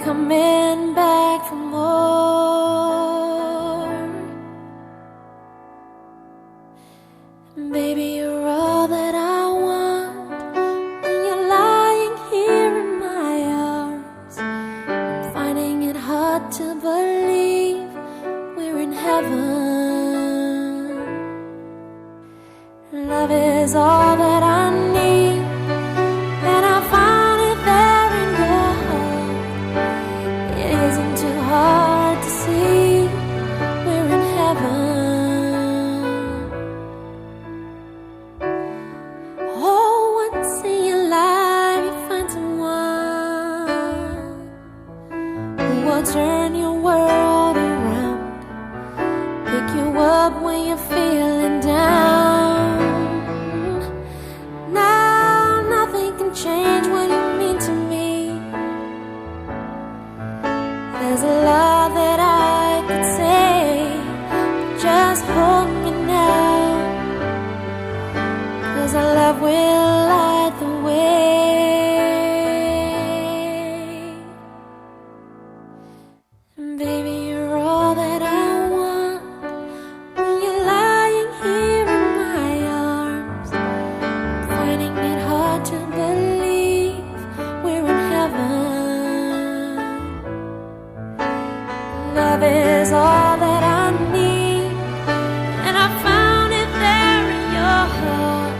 coming back for more. Baby, you're all that I want when you're lying here in my arms. I'm finding it hard to believe we're in heaven. Love is all that I need, and I found it there in your heart. It isn't too hard to see we're in heaven. Oh, once in your life you find someone who will turn your world around, pick you up when you're feeling down. Change what you mean to me. There's a lot that I could say, just hold me now, 'cause our love will light the way. And baby, you're all that I want when you're lying here in my arms. I'm finding it hard to believe we're in heaven. Love is all that I need, and I found it there in your heart.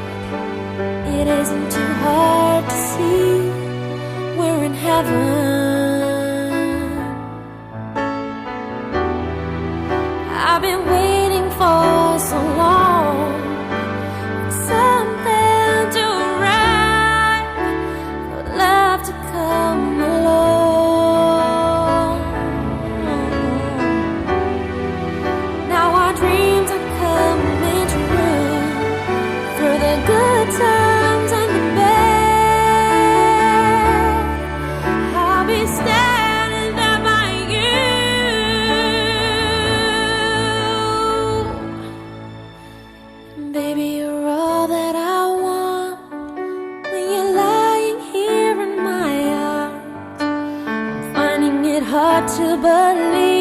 It isn't too hard to see we're in heaven. I've been waiting for so long for something to to come along. Now our dreams are coming true, through the good times and the bad. I'll be standing there by you. Baby, you're all that I want when you're lying here in my arms. I'm finding it hard to believe